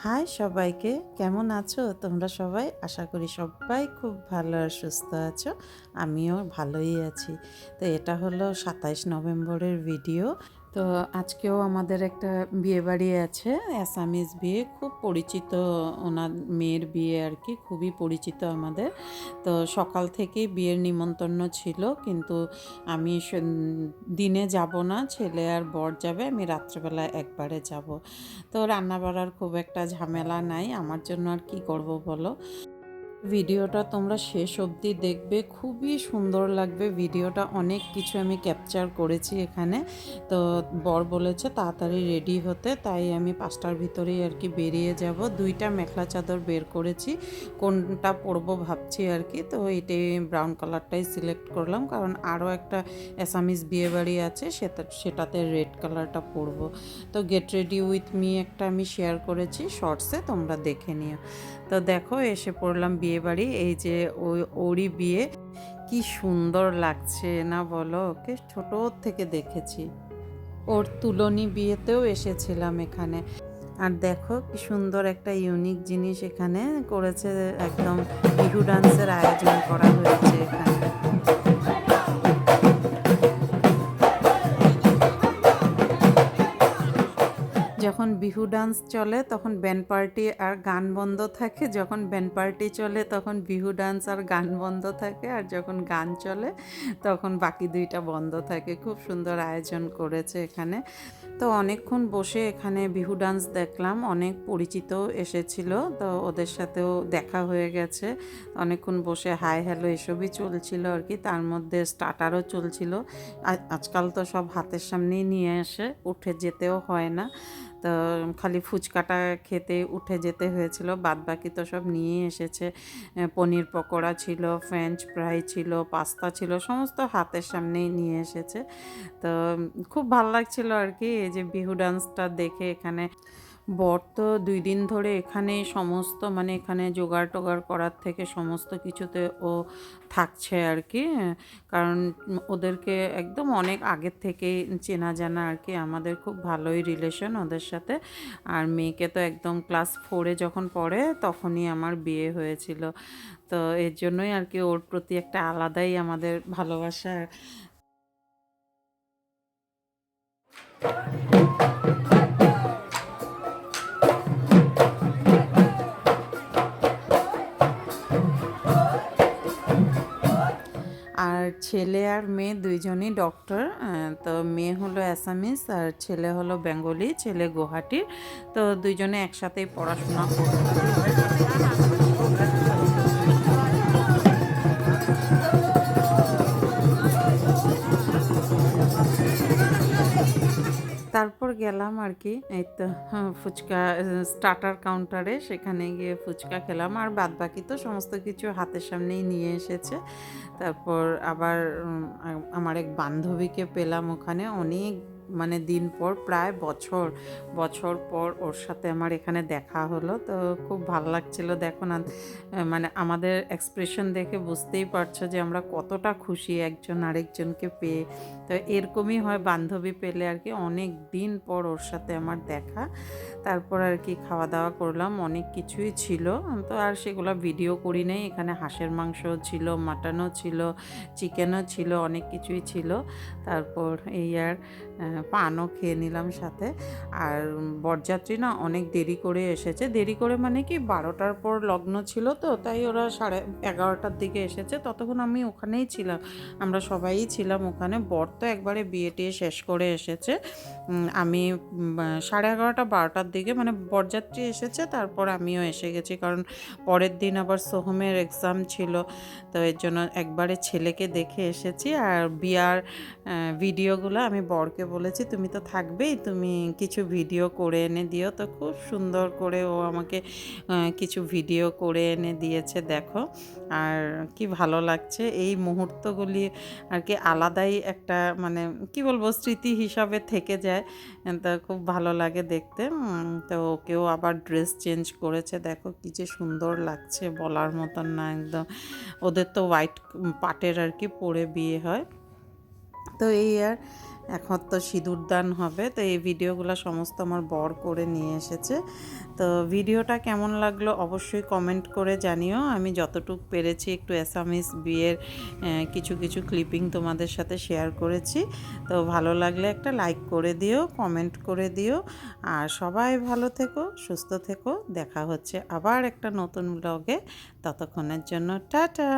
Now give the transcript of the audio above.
High সবাইকে, কেমন আছো তোমরা সবাই? আশা করি সবাই খুব ভালো আর সুস্থ আছো। আমিও ভালোই আছি। তো এটা হলো 27 নভেম্বরের ভিডিও। তো আজকেও আমাদের একটা বিয়েবাড়ি আছে, অ্যাসামিজ বিয়ে, খুব পরিচিত। ওনার মেয়ের বিয়ে আর কি, খুবই পরিচিত আমাদের। তো সকাল থেকেই বিয়ের নিমন্ত্রণ ছিল, কিন্তু আমি দিনে যাব না, ছেলে আর বর যাবে, আমি রাত্রেবেলা একবারে যাব। তো রান্না বাড়ার খুব একটা ঝামেলা নাই, আমার জন্য আর কি করব বলো। ভিডিওটা তোমরা শেষ অবধি দেখবে, খুবই সুন্দর লাগবে ভিডিওটা। অনেক কিছু আমি ক্যাপচার করেছি এখানে। তো বর বলেছে তাড়াতাড়ি রেডি হতে, তাই আমি 5টার ভিতরেই আর কি বেরিয়ে যাব। 2টা মেখলা চাদর বের করেছি, কোনটা পরবো ভাবছি আর কি। তো এটাই ব্রাউন কালারটাই সিলেক্ট করলাম, কারণ আরও একটা অ্যাসামিজ বিয়েবাড়ি আছে, সেটাতে রেড কালারটা পরবো। তো গেট রেডি উইথ মি একটা আমি শেয়ার করেছি শর্টসে, তোমরা দেখে নিও। তো দেখো এসে পড়লাম বিয়ে বাড়ি। এই যে ওরই বিয়ে, কি সুন্দর লাগছে না বলো? ওকে ছোট থেকে দেখেছি, ওর তুলনী বিয়েতেও এসেছিলাম এখানে। আর দেখো কি সুন্দর একটা ইউনিক জিনিস এখানে করেছে, একদম বিহু ডান্সের আয়োজন করা হয়েছে এখানে। যখন বিহু ডান্স চলে তখন ব্যান্ড পার্টি আর গান বন্ধ থাকে, যখন ব্যান্ড পার্টি চলে তখন বিহু ডান্স আর গান বন্ধ থাকে, আর যখন গান চলে তখন বাকি দুইটা বন্ধ থাকে। খুব সুন্দর আয়োজন করেছে এখানে। তো অনেকক্ষণ বসে এখানে বিহু ডান্স দেখলাম, অনেক পরিচিত এসেছিল, তো ওদের সাথেও দেখা হয়ে গেছে। অনেকক্ষণ বসে হাই হ্যালো এসবই চলছিল আর কি। তার মধ্যে স্টার্টারও চলছিল। আজকাল তো সব হাতের সামনেই নিয়ে আসে, উঠে যেতেও হয় না। তো খালি ফুচকাটা খেতে উঠে যেতে হয়েছিল, বাদ বাকি তো সব নিয়ে এসেছে। পনির পকোড়া ছিল, ফ্রেঞ্চ ফ্রাই ছিল, পাস্তা ছিল, সমস্ত হাতের সামনেই নিয়ে এসেছে। তো খুব ভাল লাগছিল আর কি এই যে বিহু ডান্সটা দেখে এখানে। বর তো 2 দিন ধরে এখানে সমস্ত, মানে এখানে জোগাড় টোগাড় করার থেকে সমস্ত কিছুতে ও থাকছে আর কি। কারণ ওদেরকে একদম অনেক আগের থেকেই চেনা জানা আর কি, আমাদের খুব ভালোই রিলেশন ওদের সাথে। আর মেয়েকে তো একদম ক্লাস 4-এ যখন পড়ে তখনই আমার বিয়ে হয়েছিল। তো এর জন্যই আর কি ওর প্রতি একটা আলাদাই আমাদের ভালোবাসা। আর ছেলে আর মেয়ে দুইজনই ডক্টর। তো মেয়ে হলো অ্যাসামিস আর ছেলে হলো বেঙ্গলি, ছেলে গুয়াহাটির। তো দুইজনে একসাথেই পড়াশোনা করতো। তারপর গেলাম আর কি, এই তো ফুচকা স্টার্টার কাউন্টারে, সেখানে গিয়ে ফুচকা খেলাম। আর বাদ বাকি তো সমস্ত কিছু হাতের সামনেই নিয়ে এসেছে। তারপর আবার আমার এক বান্ধবীকে পেলাম ওখানে, অনেক মানে দিন পর, প্রায় বছর বছর পর ওর সাথে আমার এখানে দেখা হলো। তো খুব ভালো লাগছিল। দেখো না, মানে আমাদের এক্সপ্রেশন দেখে বুঝতেই পারছো যে আমরা কতটা খুশি একজন আরেকজনকে পেয়ে। তো এরকমই হয় বান্ধবী পেলে আর কি। অনেক দিন পর ওর সাথে আমার দেখা। তারপর আর কি খাওয়া দাওয়া করলাম, অনেক কিছুই ছিল। তো আর সেগুলো ভিডিও করি নাই। এখানে হাঁসের মাংসও ছিল, মাটনও ছিল, চিকেনও ছিল, অনেক কিছুই ছিল। তারপর এই আর পানও খেয়ে নিলাম সাথে। আর বরযাত্রী না অনেক দেরি করে এসেছে, দেরি করে মানে কি 12টার পর লগ্ন ছিল, তো তাই ওরা 11:30টার দিকে এসেছে। ততক্ষণ আমি ওখানেই ছিলাম, আমরা সবাই ছিলাম ওখানে। বর তো একবারে বিয়ে টিয়ে শেষ করে এসেছে। আমি 11:30 12টার দিকে, মানে বরযাত্রী এসেছে, তারপর আমিও এসে গেছি, কারণ পরের দিন আবার সোহমের এক্সাম ছিল। তো এর জন্য একবারে ছেলেকে দেখে এসেছি। আর বিয়ার ভিডিওগুলো আমি বরকে বলেছি তুমি তো থাকবেই, তুমি কিছু ভিডিও করে এনে দিও। তো খুব সুন্দর করে ও আমাকে কিছু ভিডিও করে এনে দিয়েছে দেখো। আর কি ভালো লাগছে এই মুহূর্তগুলি আর কি, আলাদাই একটা মানে কি বলবো স্মৃতি হিসাবে থেকে যায়। তো খুব ভালো লাগে দেখতে। তো ওকেও আবার ড্রেস চেঞ্জ করেছে, দেখো কি যে সুন্দর লাগছে বলার মতন না একদম। ওদের তো হোয়াইট পাটের আর কি পরে বিয়ে হয়। তো এই আর এখন তো সিঁদুরদান হবে, তো এই ভিডিওগুলো সমস্ত আমার বর করে নিয়ে এসেছে। তো ভিডিওটা কেমন লাগলো অবশ্যই কমেন্ট করে জানিও। আমি যতটুকু পেরেছি একটু অ্যাসামিস বিয়ের কিছু কিছু ক্লিপিং তোমাদের সাথে শেয়ার করেছি। তো ভালো লাগলে একটা লাইক করে দিও, কমেন্ট করে দিও। আর সবাই ভালো থেকো, সুস্থ থেকো। দেখা হচ্ছে আবার একটা নতুন ব্লগে। ততক্ষণের জন্য টাটা।